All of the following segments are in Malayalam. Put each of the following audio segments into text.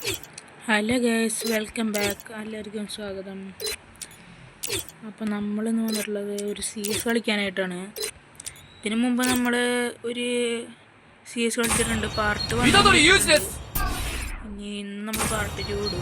Hello guys, welcome back. എല്ലാവർക്കും സ്വാഗതം. അപ്പോൾ നമ്മളിന്ന് വന്നിട്ടുള്ളത് ഒരു CS കളിക്കാനായിട്ടാണ്. ഇതിനു മുമ്പ് നമ്മൾ ഒരു CS കളിച്ചിട്ടുണ്ട്, പാർട്ട് 1. ഇനി ഇന്ന് നമ്മൾ പാർട്ട് 2 ഇടും.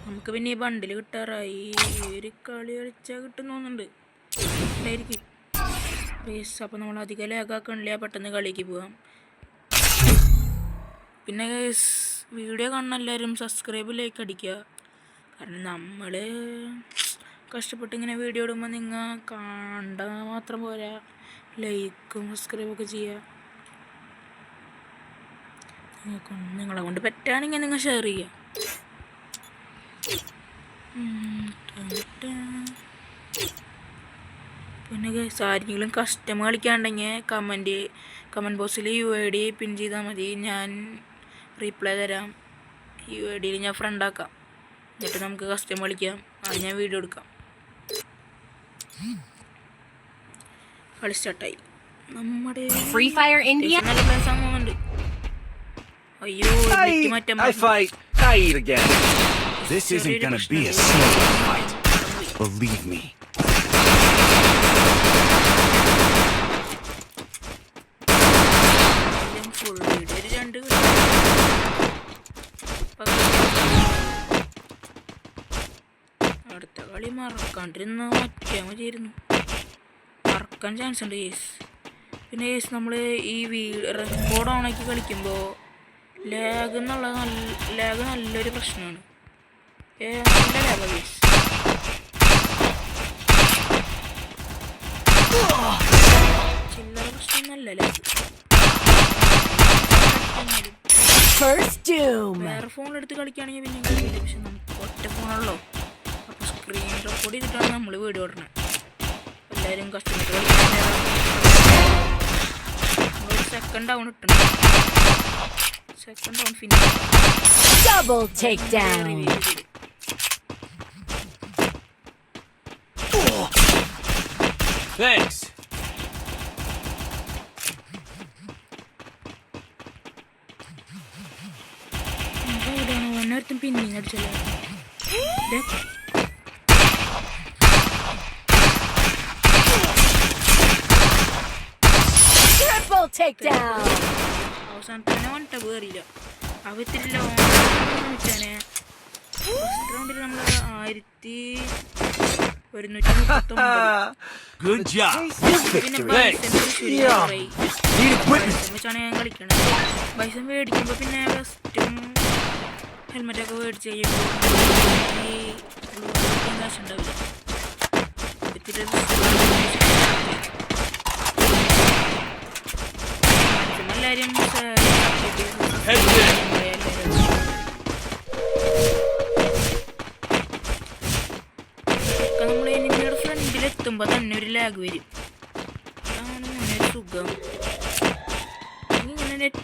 നമുക്ക് പിന്നെ ഈ ബണ്ടിൽ കിട്ടാറായി. ഒരു കളി കളിച്ചാൽ കിട്ടുന്നുണ്ട് ആയിരിക്കും ഗൈസ്. അപ്പോൾ നമ്മൾ അധികം ലാഗാക്കണില്ല, പെട്ടെന്ന് കളിക്ക് പോവാം. പിന്നെ ഗൈസ്, വീഡിയോ കാണുന്ന എല്ലാവരും സബ്സ്ക്രൈബ് ലൈക്ക് അടിക്കുക. കാരണം നമ്മൾ കഷ്ടപ്പെട്ട് ഇങ്ങനെ വീഡിയോ ഇടുമ്പോൾ നിങ്ങൾ കണ്ടാൽ മാത്രം പോരാ, ലൈക്കും സബ്സ്ക്രൈബൊക്കെ ചെയ്യുക. നിങ്ങളെ കൊണ്ട് പറ്റുകയാണെങ്കിൽ നിങ്ങൾ ഷെയർ ചെയ്യുക. പിന്നെ ഗൈസ്, ആരെങ്കിലും കസ്റ്റമർ കളിക്കാണ്ടെങ്കിൽ കമൻറ്റ് ബോക്സിൽ UID പിൻ ചെയ്താൽ മതി. ഞാൻ റീപ്ലൈ തരാം. UID ഞാൻ ഫ്രണ്ടാക്കാം. എന്നിട്ട് നമുക്ക് കസ്റ്റമർ കളിക്കാം. അത് ഞാൻ വീഡിയോ എടുക്കാം. കളി സ്റ്റാർട്ടായി. നമ്മുടെ ഫ്രീ ഫയർ ഇന്ത്യ നല്ല പ്ലേസ് ആകുന്നുണ്ട്. അയ്യോ, മാറ്റാൻ This isn't gonna be a slow fight. Believe me. Full video ഒരു 2 അടുത്ത കളി മറക്കാണ്ടിരുന്ന മറ്റേ മതിയായിരുന്നു. മറക്കാൻ ചാൻസ് ഉണ്ട് കേസ്. പിന്നെ കേസ്, നമ്മൾ ഈ റെക്കോർഡ് ഓണാക്കി കളിക്കുമ്പോൾ ലാഗ് നല്ലൊരു പ്രശ്നമാണ്. നല്ല ലാഗ് കേസ്. ചില്ലറ പ്രശ്നമൊന്നല്ല ലാഗ്. വേറെ ഫോണിലെടുത്ത് കളിക്കുകയാണെങ്കിൽ പിന്നെ കഴിയില്ല. പക്ഷെ നമുക്ക് ഒറ്റ ഫോണുള്ളൂ. അപ്പോൾ സ്ക്രീൻ റെക്കോർഡ് ചെയ്തിട്ടാണ് നമ്മൾ വീഡിയോ ഇടുന്നത്. എല്ലാവരും കഷ്ടപ്പെട്ട് കളിക്കാൻ നമ്മളൊരു സെക്കൻഡ് ഡൗൺ ഇട്ടുണ്ട്. Second down finish. Thanks. ഒന്നൊരുത്തും പിന്നെയും അടിച്ചല്ലോ. അവസാനത്തെ വന്നിട്ട് വേറിയില്ല. അവത്തിരി ലോച്ചാനെ ഫസ്റ്റ് റൗണ്ടിൽ നമ്മൾ 1139 Good job. പിന്നെ വെച്ചാണ് ഞാൻ കളിക്കണത്. പൈസ മേടിക്കുമ്പോൾ പിന്നെ വെസ്റ്റും ഹെൽമെറ്റൊക്കെ മേടിച്ച് കഴിയുമ്പോൾ ഈ കാശ് ഉണ്ടാവില്ല. എല്ലാവരും നമ്മൾ നിങ്ങളുടെ ഫ്രണ്ടിലെത്തുമ്പോൾ തന്നെ ഒരു ലാഗ് വരും. അതാണ് ഒരു സുഖം. ഇങ്ങനെ നെറ്റ്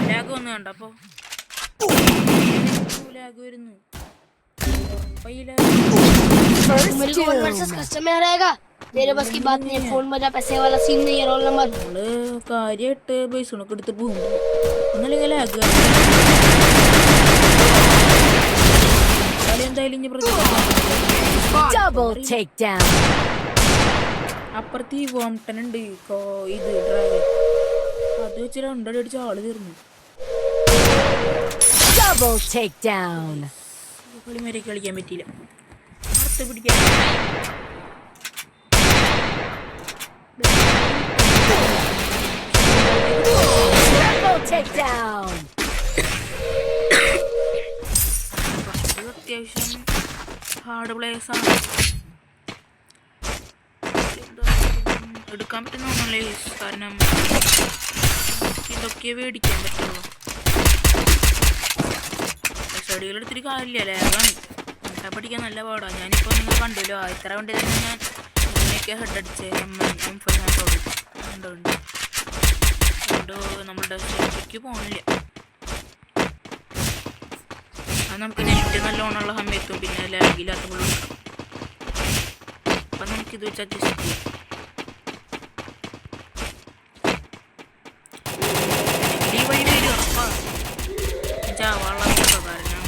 ലാഗ് വന്നു കണ്ടപ്പോൾ ലാഗ് വരുന്നു. നമ്മള് കാര്യമായിട്ട് പൈസണൊക്കെ എടുത്ത് പോകും. ഒന്നല്ലെങ്കിൽ ലാഗ് എന്തായാലും അപ്പുറത്ത് ഈ വോംടൻ ഉണ്ട്. ഇത് ഡ്രാഗൺ അത് വെച്ച് 2 അടിച്ച ആള് തീർന്നു. കളിമാരെ കളിക്കാൻ പറ്റിയില്ല. അടുത്ത് പിടിക്കാൻ അത്യാവശ്യം ഹാർഡ് പ്ലേയേഴ്സ് ആണ്. എടുക്കാൻ പറ്റുന്ന ഒന്നല്ലേ, കാരണം ഇതൊക്കെ മേടിക്കാൻ പറ്റുള്ളൂ. സ്റ്റഡികളെടുത്തിട്ട് കാര്യമില്ല, ലാഗാണ്. എന്നിട്ടാ പഠിക്കാൻ നല്ല പാടാണ്. ഞാനിപ്പോൾ നിങ്ങൾ കണ്ടല്ലോ, ഇത്ര വണ്ടി തന്നെ ഞാൻ ഇതിനൊക്കെ ഹെഡ് അടിച്ച് M5 അതുകൊണ്ട് നമ്മളുടെ സ്റ്റഡിക്ക് പോകണില്ല. അത് നമുക്ക് നെറ്റ് നല്ലോണമുള്ള സമയത്തും പിന്നെ ലാഗില്ലാത്ത പുള്ളി ഇത് വെച്ച് അഡ്ജസ്റ്റ് ചെയ്യാം. ഈ വഴി വരും ഉറപ്പാണ്. ചാവാനുള്ള കാരണം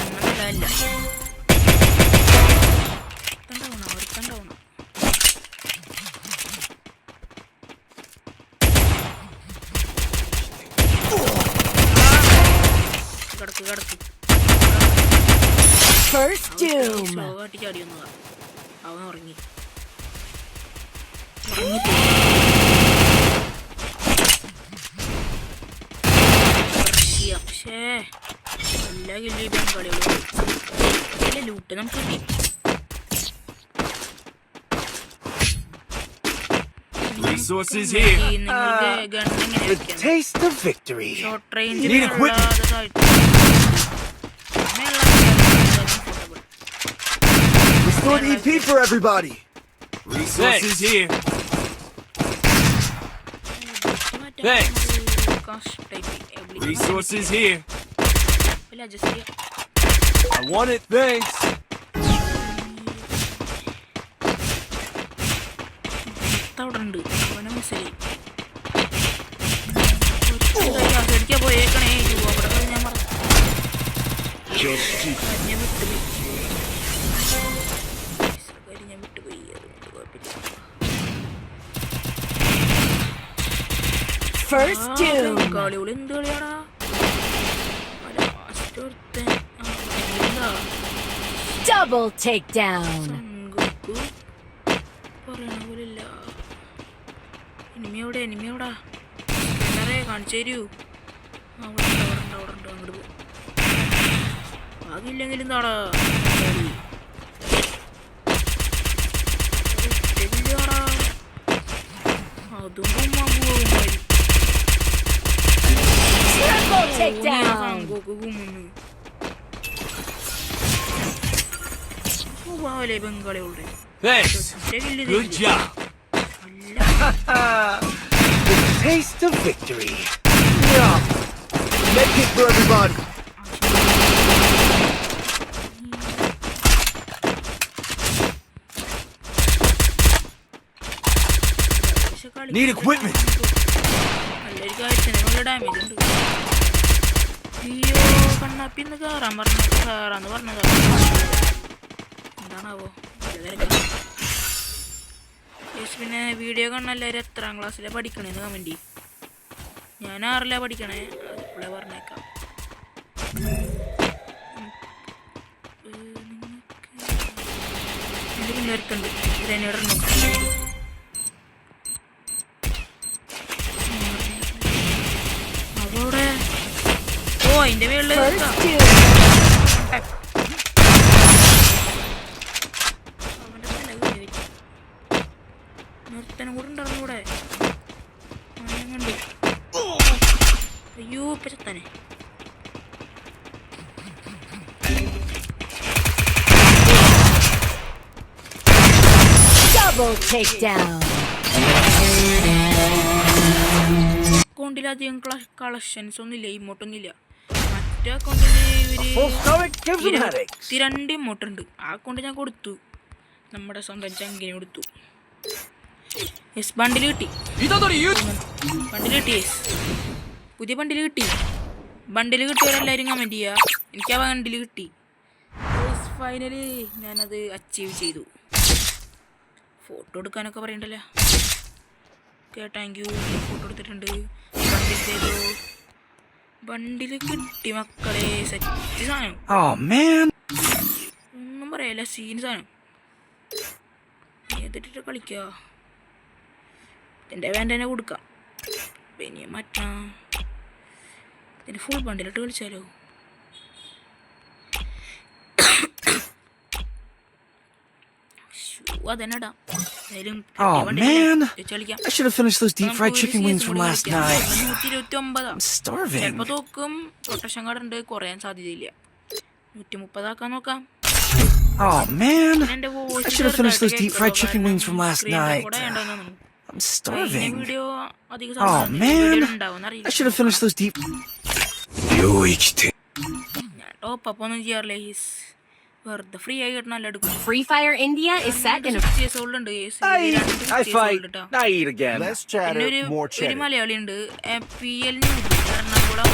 എണ്ണമില്ല. ഒരുത്തണ്ടാവണം. കിടക്ക് First doom. സ്ലോ ആയിട്ട് ചാടി വന്നതാ. അവൻ ഉറങ്ങി. പക്ഷേ എല്ലാ കില്ലും ബംഗാളികളും അല്ല ലൂട്ട് നമുക്ക് കിട്ടി. Resources here. നിങ്ങൾക്ക് ഗൺ എങ്ങനെ The taste of victory. Short Need റേഞ്ചിൽ equipment. Restored EP for everybody. Resources here. Thanks. Resources here. I want it. Thanks. അവിടെ ഉണ്ട് അവനെ മിസ്സായി അടിക്കാൻ പോയേക്കണേ. അവിടെ ഞാൻ മറന്നു ഞാൻ വിട്ടുപോയി. ഞാൻ വിട്ടുപോയി. അതുകൊണ്ട് കുഴപ്പമില്ല. First doom. കളികൾ എന്ത് കളിയാടാ. ലാസ്റ്റ് ഒരുത്തൻ Double takedown. പറയണ പോലില്ല. എനിമിയോടെ എന്നറേ കാണിച്ചു തരൂ. അവിടെ ഉണ്ട് അങ്ങോട്ട് പോകും. ആകില്ലെങ്കിലും താടാ അതും പോകുമാരി Triple takedown. സാങ്കോക്ക് കുമ്മുന്നു പോവാലേ ബംഗാളികളുടെ. Thanks. Good job. The taste of victory. Yeah. Medkit for everybody. Need equipment. നല്ലൊരു കാര്യത്തിന് നല്ല ഡാമേജ് ഉണ്ട്. അയ്യോ കണ്ണാപ്പിന്ന് കയറാന്ന് പറഞ്ഞതാ. എന്താണാവോ പിന്നെ വീഡിയോ കാണാൻ എല്ലാവരും എത്രാം ക്ലാസ്സിലാണ് പഠിക്കണേന്ന് കമൻറ്റ്. ഞാൻ 6ലാണ് പഠിക്കണേ. അതിപ്പോഴേ പറഞ്ഞേക്കാം. എൻ്റെ പിന്നേർക്കുണ്ട് ഗ്രനേഡറിനും അതോടെ ഓ അതിൻ്റെ മേളിൽ First doom. നിർത്തനും കൂടെ ഉണ്ടാവും കൂടെ. കണ്ട് അയ്യോ പച്ചത്തനെ Double takedown. അക്കൗണ്ടിലധികം കളക്ഷൻസ് ഒന്നുമില്ല, ഇമോട്ടൊന്നുമില്ല. മറ്റേ അക്കൗണ്ടിൽ Full stomach gives them headaches. 22 ഇമോട്ടുണ്ട്. ആ അക്കൗണ്ട് ഞാൻ കൊടുത്തു, നമ്മുടെ സ്വന്തം ചങ്കിന് കൊടുത്തു. യെസ് ബണ്ടിൽ കിട്ടി. ബണ്ടിൽ കിട്ടി. യെസ് പുതിയ ബണ്ടിൽ കിട്ടി. ബണ്ടിൽ കിട്ടിയവരെല്ലാവരും കമൻറ്റ് ചെയ്യുക. എനിക്ക് ആ ബണ്ടിൽ കിട്ടി. ഫൈനലി ഞാനത് അച്ചീവ് ചെയ്തു. ഫോട്ടോ എടുക്കാനൊക്കെ പറയണ്ടല്ലോ. Okay thank you. ഫോട്ടോ എടുത്തിട്ടുണ്ട്. ബണ്ടിൽ ചെയ്തു. ബണ്ടിൽ കിട്ടി മക്കളെ. സെറ്റ് സാധനം. Oh man. ഒന്നും പറയല്ല, സീൻ സാധനം. ഏതിട്ടിട്ട് കളിക്കുക. ഇതിൻ്റെ വേണ്ട തന്നെ കൊടുക്കാം. പിന്നെ മാറ്റാം. ഇതിന് full ബണ്ടിലിട്ട് കളിച്ചാലോ. അതെന്നെടാ. Oh man. I should have finished those deep fried chicken wings from last night. 129. I'm starving. ചിലപ്പോൾ തോക്കും. പ്രൊട്ടക്ഷൻ കാർഡ് ഉണ്ട്, കുറയാൻ സാധ്യതയില്ല. 130 ആക്കാൻ നോക്കാം. Oh man. എൻ്റെ I should have finished those deep fried chicken wings from last night. I'm starving. Video അധികം Oh man. ഉണ്ടാവുമെന്ന് I അറിയില്ല. should have finished those deep. ഞാൻ ടോപ്പ് അപ്പ് ഒന്നും ചെയ്യാറില്ല. വെറുതെ ഫ്രീ ആയി കിട്ടണം നല്ല എടുക്കും. Free Fire India is set in a ഉണ്ട് I fight. I eat again. Less പിന്നെ chatter, more ഒരു cheddar. മലയാളി ഉണ്ട് PL എറണാകുളം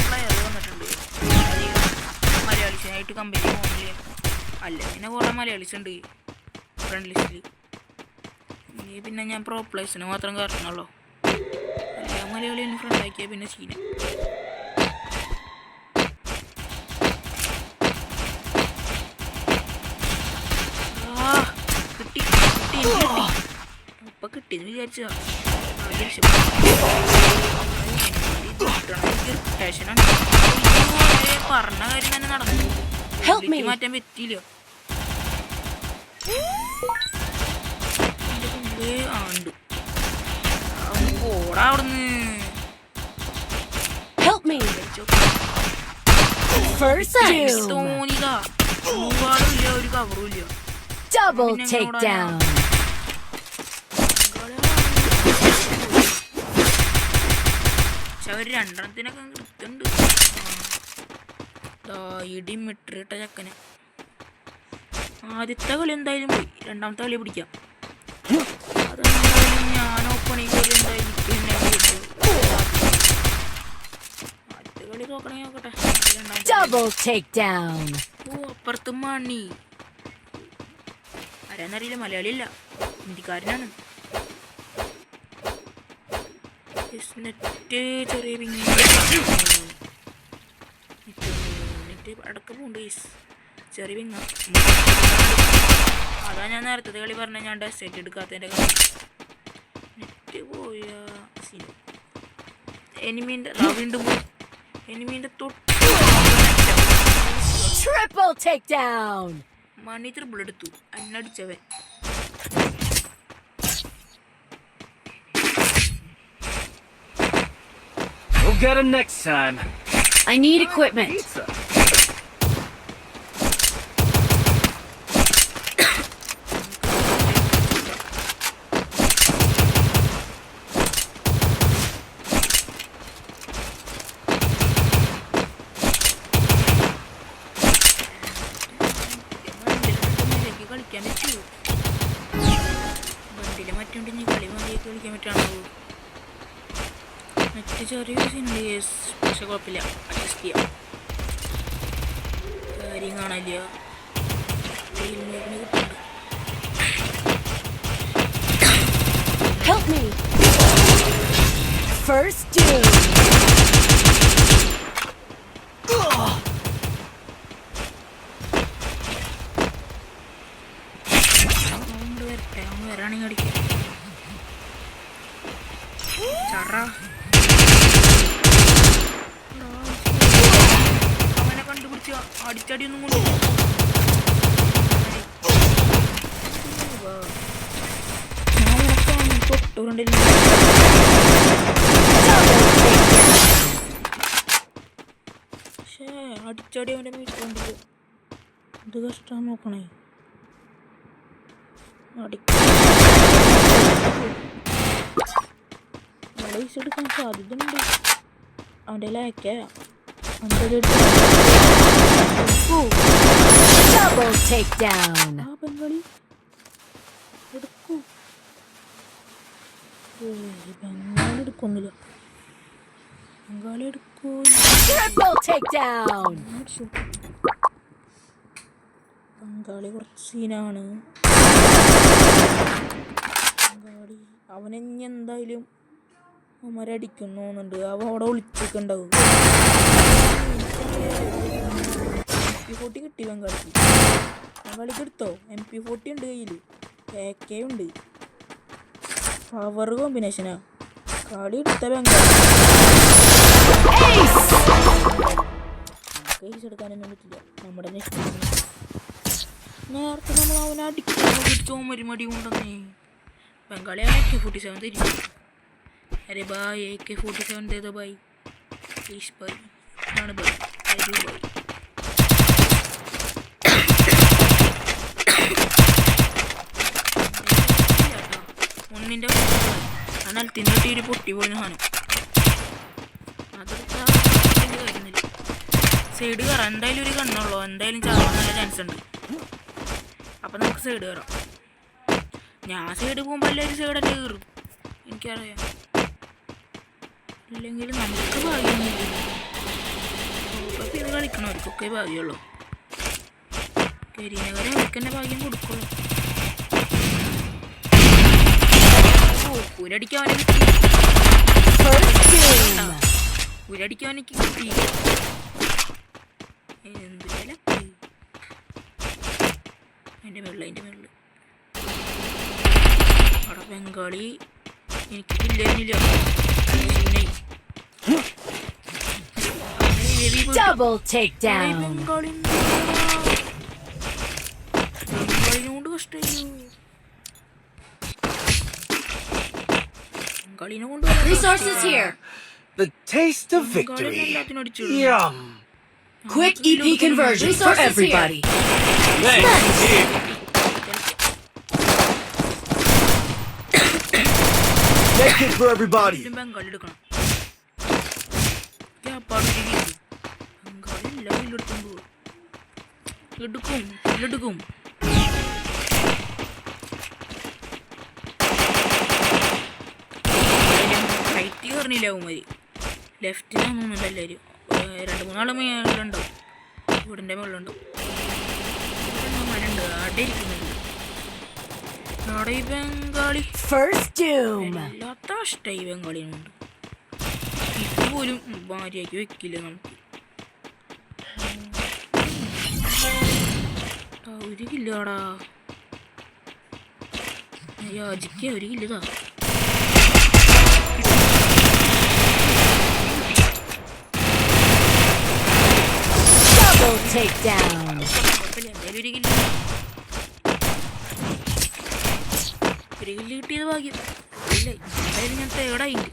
പ്ലെയർ വന്നിട്ടുണ്ട്. അധികം മലയാളീസിനായിട്ട് കമ്പനി പോകുന്നില്ല. അല്ല പിന്നെ കുറേ മലയാളീസ് ഉണ്ട് ഫ്രണ്ട് ലിസ്റ്റിൽ. പിന്നെ ഞാൻ പ്രോ പ്ലേസിന് മാത്രം കയറണല്ലോ. എല്ലാ മലയാളിയും ഫ്രണ്ട് ആക്കിയാൽ പിന്നെ സീന. കിട്ടി ഇപ്പൊ കിട്ടിയെന്ന് വിചാരിച്ചതാ. പറഞ്ഞ കാര്യം തന്നെ നടന്നു. മാറ്റാൻ പറ്റിയില്ല. ആണ്ട് ഓടാ അവിടുന്ന്. Help me. First doom. തോന്നിയതാ. മൂവാളും ഇല്ല, ഒരു കവറും ഇല്ല. Double takedown. പക്ഷെ അവർ രണ്ടെണ്ണത്തിനൊക്കെ കിട്ടുന്നുണ്ട്. ഇടി മിട്ടിട്ട ചക്കന്. ആദ്യത്തെ കളി എന്തായാലും പോയി. രണ്ടാമത്തെ കളി പിടിക്കാം. അതെന്തായാലും ഞാൻ ഓപ്പണിങ് കളി എന്തായാലും ആദ്യത്തെ കളി നോക്കണമെങ്കിൽ നോക്കട്ടെ. Double takedown. അപ്പുറത്ത് മണി ആരാന്നറിയില്ല. മലയാളിയല്ല, ഹിന്ദിക്കാരനാണ്. നെറ്റ് ചെറിയ നെറ്റ് അടക്കം പോണ്ട്. ചെറിയ പിങ്ങ. അതാ ഞാൻ നേരത്തെ കളി പറഞ്ഞ ഞാൻ ഡെസേറ്റ് എടുക്കാത്തതിൻ്റെ കളി. നെറ്റ് പോയ സീൻ. എനിമീൻ്റെ വീണ്ടും പോയി. എനിമീൻ്റെ തൊട്ട് Triple takedown. മണി ത്രിബിൾ എടുത്തു. അന്നടിച്ചവൻ. We'll get him next time. I need equipment. Pizza. കളിക്കാൻ പറ്റുമോ? വണ്ടിയില് മറ്റുണ്ടെങ്കിൽ കളി മതിയൊക്കെ കളിക്കാൻ പറ്റാണോ? മറ്റ് ചെറിയൊരു സിനിമ പക്ഷെ കുഴപ്പമില്ല, അഡ്ജസ്റ്റ് ചെയ്യാം. കാര്യം കാണാനില്ല. കിട്ടുന്നുണ്ട്. Help me. First doom. വരട്ടെ, അവൻ വരാണെങ്കിൽ അടിക്കാം. ചറ അവനെ കണ്ടുപിടിച്ച അടിച്ചടിയൊന്നും കൊണ്ട് തൊട്ടുകൊണ്ടില്ല. പക്ഷേ അടിച്ചടി അവൻ്റെ വീട്ടുകൊണ്ടില്ല. ഇത് കഷ്ടം നോക്കണേ. എടുക്കാൻ സാധ്യതയുണ്ട്. അവൻ്റെ ലാക്ക Double takedown. ആ ബംഗാളി എടുക്കൂ. ബംഗാളി എടുക്കൊന്നുമില്ല. ബംഗാളി എടുക്കൂ. Triple takedown. ബംഗാളി കുറച്ച് സീനാണ്. ബംഗാളി അവനെ ഇനി എന്തായാലും അവരടിക്കുന്നുണ്ട്. അവ അവിടെ ഒളിച്ചിട്ടുണ്ടാവും. MP40 കിട്ടി ബംഗാളിക്ക്. ബംഗാളിക്ക് എടുത്തോ? MP40 ഉണ്ട് കയ്യിൽ. AK ഉണ്ട്. പവർ കോമ്പിനേഷനാ. കളി എടുത്ത ബംഗാളി. കേസ് എടുക്കാനൊന്നും പറ്റില്ല. നമ്മുടെ നേരത്തെ നമ്മൾ അവനെ അടിക്കാൻ മരുമടി കൊണ്ടുവന്നേ. ബംഗാളി AK-47 തരും. अरे भाई AK-47 दे दो भाई, प्लीज भाई. ആണ് भाई, അരി भाई. ഒന്നിൻ്റെ എന്നാൽ തിന്നിട്ട് പൊട്ടി പോയി സാധനം. സൈഡ് കയറാം. എന്തായാലും ഒരു കണ്ണുള്ളൂ, എന്തായാലും ചാവാൻ നല്ല ചാൻസ് ഉണ്ട്. അപ്പം നമുക്ക് സൈഡ് കയറാം. ഞാൻ സൈഡ് പോകുമ്പോൾ എല്ലാവരും സൈഡല്ലേ കയറും, എനിക്കറിയാം. ഇല്ലെങ്കിൽ നമുക്ക് ഭാഗ്യമൊന്നുമില്ല. അപ്പം ഇത് കളിക്കണവർക്കൊക്കെ ഭാഗ്യമുള്ളൂ. കരിനഗരെ അവർക്ക് തന്നെ ഭാഗ്യം കൊടുക്കുള്ളൂ. പുരടിക്കാവനെ കിട്ടി, പുരടിക്കാവനക്ക് കിട്ടി. എന്ത് എൻ്റെ മേളിൽ അവിടെ ബംഗാളി എനിക്ക് കില്ലേനില്ല. Double takedown. ബംഗാളിനോട് കഷ്ടമായിരുന്നു. ബംഗാളിനെ കൊണ്ട് Resources here. The taste of victory. Yum. Quick EP conversion for everybody. Thanks. Make it for everybody. Bengali എടുക്കണം. ബംഗാളി എല്ലാം എടുക്കും. റൈറ്റ് കയറിനില്ല അവന്മാര്, ലെഫ്റ്റിനൊന്നും എല്ലാവരും 2-3 ആളെ മേലുണ്ടാവും. ഇവിടിൻ്റെ മുകളിലുണ്ടാവും. മനുണ്ട് അവിടെ ഇരിക്കുന്നുണ്ട്. അവിടെ ഈ ബംഗാളി First doom. എല്ലാത്ത ഇഷ്ടമായി. ഈ ബംഗാളിനുണ്ട് ഇതുപോലും ഭാര്യയ്ക്ക് വെക്കില്ല നമുക്ക്. ഒരു കില്ലാടാ, യാചിക്ക ഒരു കില്ലതാ. Double takedown. ഒരു കില്ല് കിട്ടിയത് ഭാഗ്യം. ഇല്ല എന്തായാലും ഞാൻ തേടായിണ്ട്.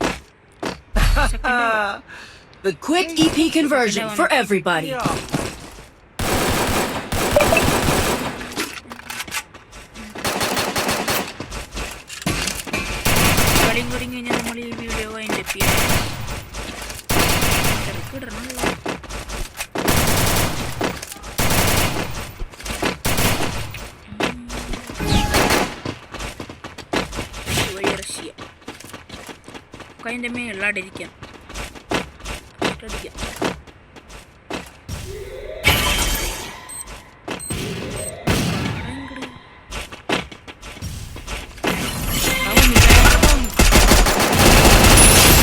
The quick EP conversion for everybody. കളിയും കഴിഞ്ഞാൽ നമ്മൾ ഈ വീഡിയോ അതിൻ്റെ തിരക്കിടണമല്ലോ. റഷ്യ അതിൻ്റെ മേളിലടിക്കാം.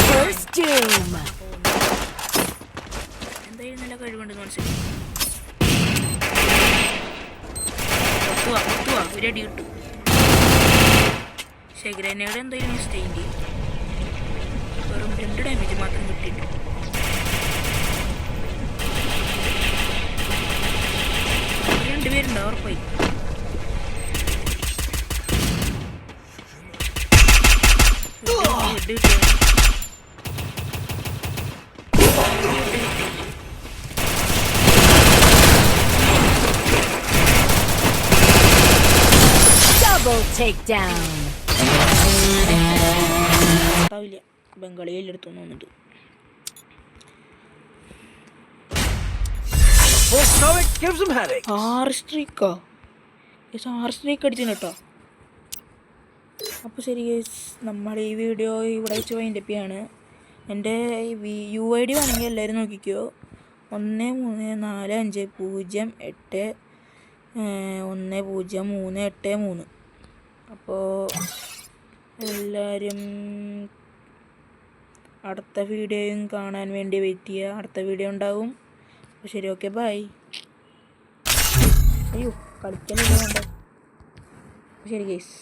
First doom. എന്തായാലും നല്ല കഴിവുണ്ടെന്ന് മനസ്സിലായി. ഒരു അടി കിട്ടും. പക്ഷേ ഗ്രനേഡ് എന്തായാലും മിസ്റ്റേക്ക് ചെയ്യും. വെറും 2 ഡാമേജ് മാത്രം കിട്ടിയിട്ട്. രണ്ടുപേരുണ്ടാവും ഉറപ്പായി. Double takedown. ഉണ്ടാവില്ല, ബംഗാളി എല്ലായിടത്തും തോന്നുന്നുണ്ട്. Full stomach gives him headache. 6 സ്ട്രീക്കോ? 6 streak അടിച്ചു കേട്ടോ. അപ്പോൾ ശരി ഗൈസ്, നമ്മൾ ഈ വീഡിയോ ഇവിടെ വെച്ച് വൈൻഡപ്പ് ചെയ്യാണ്. എൻ്റെ UID വേണമെങ്കിൽ എല്ലാവരും നോക്കിക്കോ. 1340081083. അപ്പോൾ എല്ലാവരും അടുത്ത വീഡിയോയും കാണാൻ വേണ്ടി വെയിറ്റ് ചെയ്യുക. അടുത്ത വീഡിയോ ഉണ്ടാവും. അപ്പോൾ ശരി, ഓക്കെ, ബൈ. അയ്യോ കളിക്കാനല്ലേ വേണ്ട. ശരി ഗൈസ്.